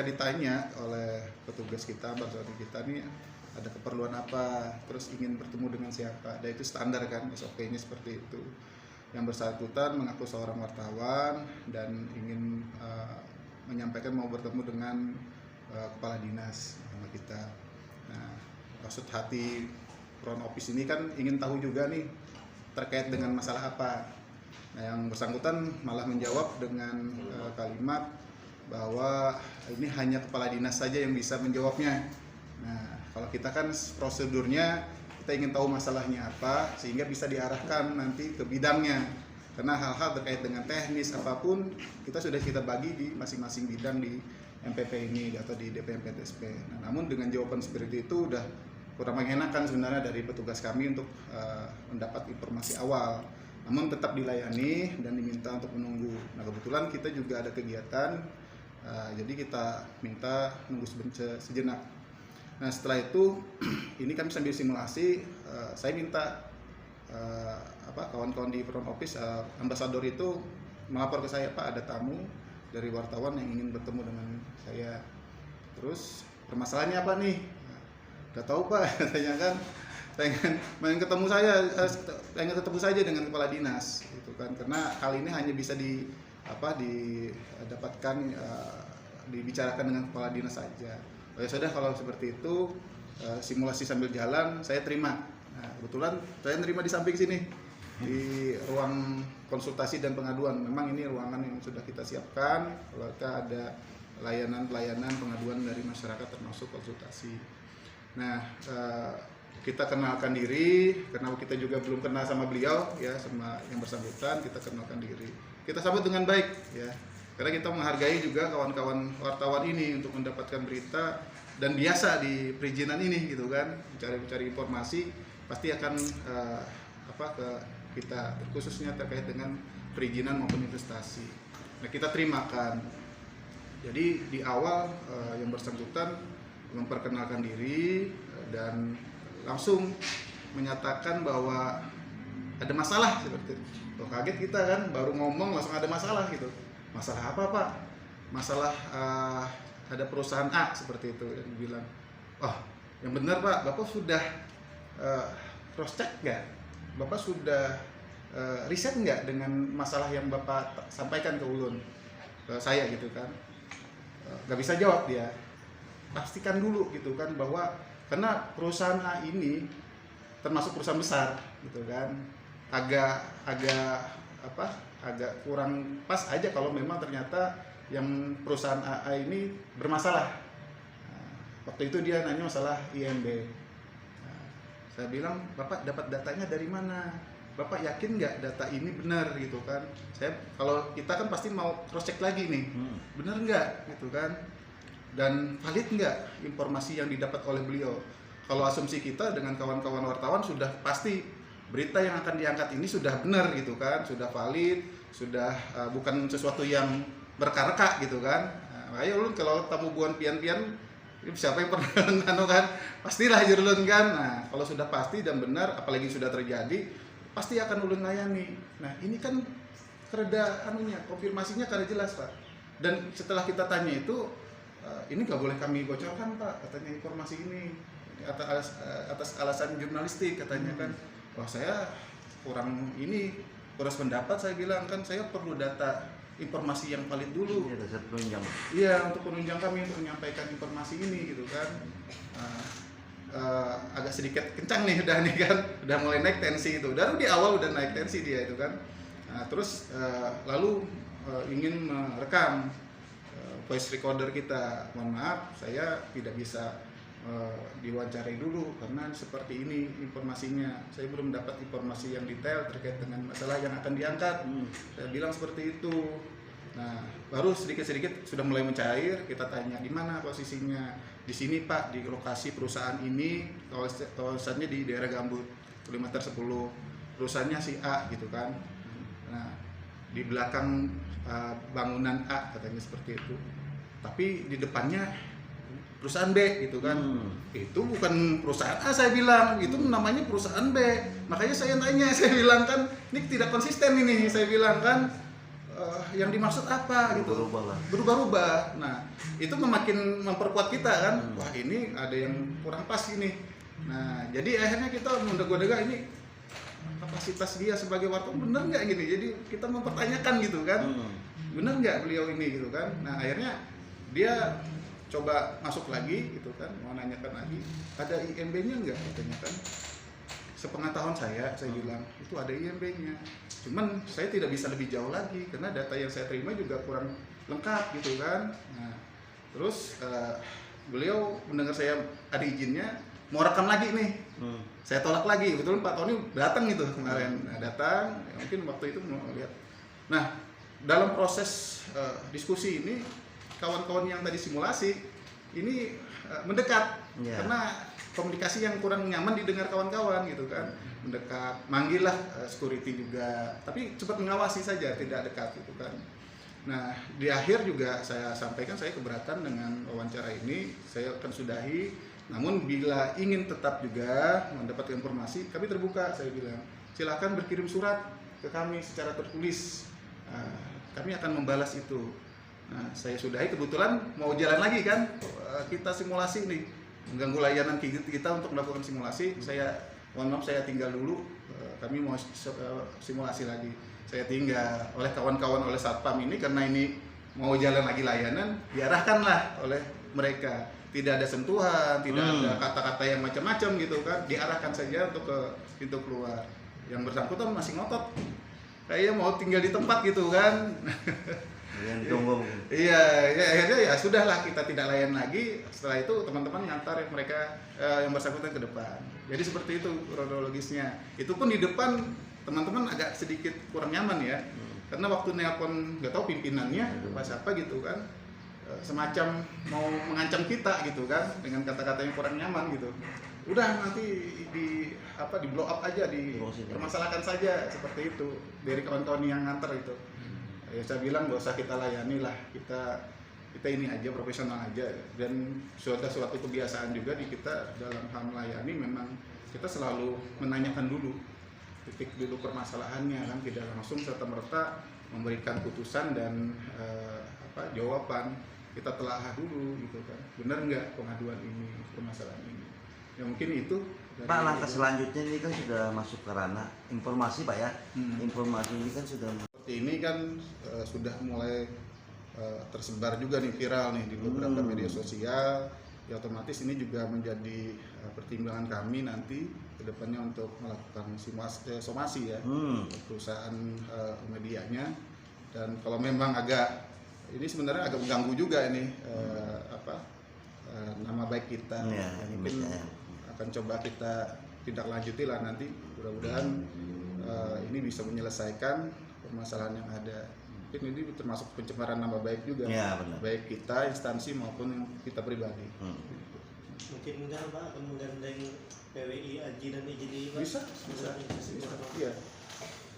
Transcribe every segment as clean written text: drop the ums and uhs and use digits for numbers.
ditanya oleh petugas kita, personil kita nih ada keperluan apa, terus ingin bertemu dengan siapa, dan itu standar kan, SOP-nya seperti itu. Yang bersangkutan mengaku seorang wartawan dan ingin menyampaikan mau bertemu dengan kepala dinas sama kita. Nah, maksud hati front office ini kan ingin tahu juga nih terkait dengan masalah apa. Nah, yang bersangkutan malah menjawab dengan kalimat bahwa ini hanya kepala dinas saja yang bisa menjawabnya. Nah, kalau kita kan prosedurnya kita ingin tahu masalahnya apa sehingga bisa diarahkan nanti ke bidangnya. Karena hal-hal terkait dengan teknis apapun kita bagi di masing-masing bidang di MPP ini atau di DPMPTSP. Nah, namun dengan jawaban seperti itu udah kurang mengenakan sebenarnya dari petugas kami untuk mendapat informasi awal. Namun tetap dilayani dan diminta untuk menunggu. Nah, kebetulan kita juga ada kegiatan, jadi kita minta nunggu sejenak. Nah, setelah itu ini kami sambil simulasi, saya minta kawan-kawan di front office, ambasador itu melapor ke saya, Pak, ada tamu dari wartawan yang ingin bertemu dengan saya. Terus permasalahannya apa nih? Gak tahu, Pak, katanya kan pengen ketemu saja dengan kepala dinas gitu kan, karena hal ini hanya bisa didapatkan dibicarakan dengan kepala dinas saja. Ya sudah, kalau seperti itu simulasi sambil jalan saya terima. Nah, kebetulan saya terima di samping sini di ruang konsultasi dan pengaduan. Memang ini ruangan yang sudah kita siapkan kalau kita ada pelayanan pengaduan dari masyarakat termasuk konsultasi. Nah, kita kenalkan diri karena kita juga belum kenal sama beliau ya, sama yang bersangkutan. Kita kenalkan diri, kita sambut dengan baik ya, karena kita menghargai juga kawan-kawan wartawan ini untuk mendapatkan berita dan biasa di perizinan ini gitu kan, mencari informasi pasti akan ke kita, khususnya terkait dengan perizinan maupun investasi. Nah, kita terimakan. Jadi di awal yang bersangkutan memperkenalkan diri dan langsung menyatakan bahwa ada masalah seperti itu. Loh, kaget kita kan, baru ngomong langsung ada masalah gitu. Masalah apa, Pak? Masalah ada perusahaan A seperti itu. Dan bilang, oh yang benar, Pak, Bapak sudah cross check nggak? Bapak sudah riset nggak dengan masalah yang Bapak sampaikan ke Ulun, ke saya gitu kan? Nggak bisa jawab dia. Pastikan dulu gitu kan, bahwa karena perusahaan A ini termasuk perusahaan besar gitu kan, agak kurang pas aja kalau memang ternyata yang perusahaan AA ini bermasalah. Nah, waktu itu dia nanya masalah IMB. Nah, saya bilang, Bapak dapat datanya dari mana? Bapak yakin nggak data ini benar gitu kan? Kalau kita kan pasti mau cross check lagi nih, benar nggak gitu kan? Dan valid nggak informasi yang didapat oleh beliau. Kalau asumsi kita dengan kawan-kawan wartawan sudah pasti berita yang akan diangkat ini sudah benar gitu kan, sudah valid, sudah bukan sesuatu yang berkareka gitu kan. Nah, ayo Ulun, kalau tamu buan pian-pian siapa yang pernah kan, pastilah Ulun kan. Nah, kalau sudah pasti dan benar, apalagi sudah terjadi, pasti akan Ulun layani. Nah, ini kan kereda konfirmasinya kada jelas, Pak. Dan setelah kita tanya itu, ini nggak boleh kami bocorkan, Pak, katanya informasi ini atas alasan jurnalistik katanya kan. Wah, saya kurang pendapat, saya bilang kan saya perlu data informasi yang valid dulu. Iya, untuk penunjang kami untuk menyampaikan informasi ini gitu kan. Agak sedikit kencang nih udah mulai naik tensi itu. Dari di awal udah naik tensi dia itu kan. Nah, terus lalu ingin merekam voice recorder kita. Mohon maaf, saya tidak bisa diwawancarai dulu karena seperti ini informasinya. Saya belum dapat informasi yang detail terkait dengan masalah yang akan diangkat. Saya bilang seperti itu. Nah, baru sedikit-sedikit sudah mulai mencair. Kita tanya di mana posisinya. Di sini, Pak, di lokasi perusahaan ini, kawasannya di daerah Gambut, kilometer 10. Perusahaannya si A gitu kan. Nah, di belakang bangunan A katanya seperti itu. Tapi di depannya perusahaan B gitu kan. Itu bukan perusahaan A, saya bilang, itu namanya perusahaan B. Makanya saya tanya, saya bilang kan ini tidak konsisten ini, saya bilang kan yang dimaksud apa gitu, berubah-ubah. Nah itu makin memperkuat kita kan, wah ini ada yang kurang pas ini. Nah jadi akhirnya kita menduga-duga ini kapasitas dia sebagai wartawan benar nggak gini, jadi kita mempertanyakan gitu kan, benar nggak beliau ini gitu kan. Nah akhirnya dia coba masuk lagi gitu kan, mau nanyakan lagi, ada IMB-nya nggak katanya kan. Sepengetahuan saya bilang itu ada IMB-nya, cuman saya tidak bisa lebih jauh lagi karena data yang saya terima juga kurang lengkap gitu kan. Nah terus beliau mendengar saya ada izinnya, mau rekam lagi nih. Saya tolak lagi, betul Pak Tony datang gitu kemarin. Nah, datang, ya mungkin waktu itu mau lihat. Nah, dalam proses diskusi ini, kawan-kawan yang tadi simulasi ini mendekat karena komunikasi yang kurang nyaman didengar kawan-kawan gitu kan. Mendekat, manggil lah security juga, tapi cepat mengawasi saja, tidak dekat gitu kan. Nah, di akhir juga saya sampaikan saya keberatan dengan wawancara ini, saya akan sudahi. Namun bila ingin tetap juga mendapatkan informasi, kami terbuka, saya bilang. Silakan berkirim surat ke kami secara tertulis. Kami akan membalas itu. Nah, saya sudahi, kebetulan mau jalan lagi kan, kita simulasi nih. Mengganggu layanan kita untuk melakukan simulasi. Saya, mohon maaf saya tinggal dulu, kami mau simulasi lagi. Saya tinggal oleh kawan-kawan, oleh Satpam ini, karena ini mau jalan lagi layanan, diarahkanlah oleh mereka. Tidak ada sentuhan, tidak ada kata-kata yang macam-macam gitu kan, diarahkan saja untuk ke pintu keluar. Yang bersangkutan masih ngotot, kayaknya mau tinggal di tempat gitu kan. Iya, ya akhirnya ya sudahlah, kita tidak layan lagi. Setelah itu teman-teman ngantar mereka yang bersangkutan ke depan. Jadi seperti itu kronologisnya. Itu pun di depan teman-teman agak sedikit kurang nyaman ya, karena waktu nelpon nggak tahu pimpinannya pas apa gitu kan, semacam mau mengancam kita gitu kan dengan kata-kata yang kurang nyaman gitu. Udah nanti di blow up aja, dipermasalahkan saja seperti itu dari kawan-kawan yang nganter itu. Ya saya bilang gak usah kita layani lah, kita ini aja profesional aja, dan suatu kebiasaan juga di kita dalam hal melayani, memang kita selalu menanyakan dulu, titik dulu permasalahannya kan, tidak langsung serta-merta memberikan putusan dan jawaban. Kita telah dulu gitu kan, benar nggak pengaduan ini, permasalahan ini. Ya mungkin itu Pak, langkah selanjutnya ini kan sudah masuk ke ranah informasi Pak ya. Informasi ini kan sudah seperti ini kan sudah mulai tersebar juga nih, viral nih di beberapa media sosial. Ya otomatis ini juga menjadi pertimbangan kami nanti ke depannya untuk melakukan somasi ya, perusahaan medianya. Dan kalau memang ini sebenarnya agak mengganggu juga ini nama baik kita. Ya, mungkin akan coba kita tindak lanjuti lah nanti. Mudah-mudahan ini bisa menyelesaikan permasalahan yang ada. Mungkin ini termasuk pencemaran nama baik juga, ya, benar. Baik kita instansi maupun kita pribadi. Mungkin enggak Pak akan menggandeng PWI, AJI dan IJI Pak? Bisa. Iya.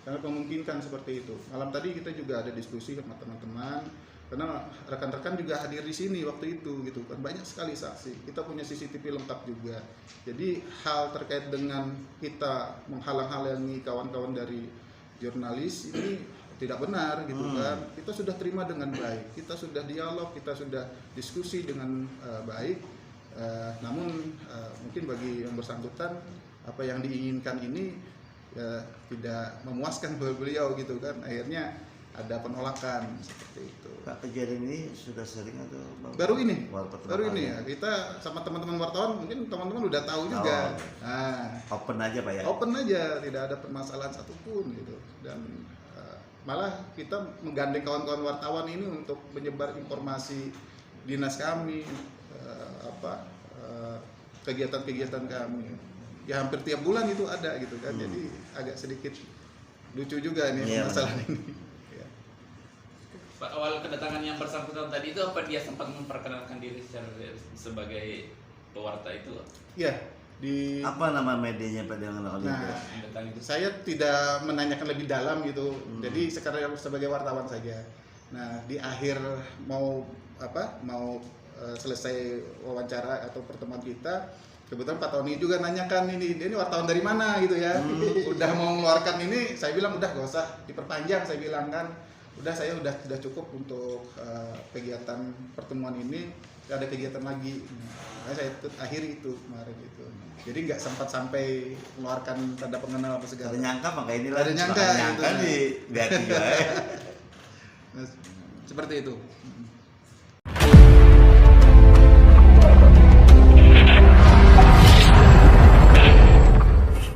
Sangat memungkinkan seperti itu. Malam tadi kita juga ada diskusi sama teman-teman, karena rekan-rekan juga hadir di sini waktu itu gitu kan, banyak sekali saksi. Kita punya CCTV lengkap juga. Jadi hal terkait dengan kita menghalang-halangi kawan-kawan dari jurnalis ini tidak benar gitu kan. Kita sudah terima dengan baik, kita sudah dialog, kita sudah diskusi dengan baik. Namun mungkin bagi yang bersangkutan apa yang diinginkan ini tidak memuaskan beliau gitu kan, akhirnya ada penolakan seperti itu. Pak, kejadian ini sudah sering atau baru ini ya, kita sama teman-teman wartawan, mungkin teman-teman udah tahu juga. Nah, open aja Pak ya, open aja, tidak ada permasalahan satupun gitu. Dan malah kita menggandeng kawan-kawan wartawan ini untuk menyebar informasi dinas kami, kegiatan-kegiatan kami. Ya hampir tiap bulan itu ada gitu kan. Jadi agak sedikit lucu juga nih masalah ini. Ya. Pak, awal kedatangan yang bersangkutan tadi itu apa dia sempat memperkenalkan diri sebagai pewarta itu? Iya, apa nama medianya Pak dengan saya tidak menanyakan lebih dalam gitu. Jadi sekarang sebagai wartawan saja. Nah, di akhir mau selesai wawancara atau pertemuan kita, kebetulan Pak Tony juga nanyakan ini wartawan dari mana gitu ya. Udah mau mengeluarkan ini, saya bilang udah gak usah diperpanjang, saya bilang kan. udah saya udah cukup untuk kegiatan pertemuan ini, ada kegiatan lagi. Nah, saya akhiri itu kemarin itu. Jadi nggak sempat sampai mengeluarkan tanda pengenal apa segala. Ada nyangka maka inilah. Ada nyangka nyangka gitu. di hati gue. Nah, seperti itu.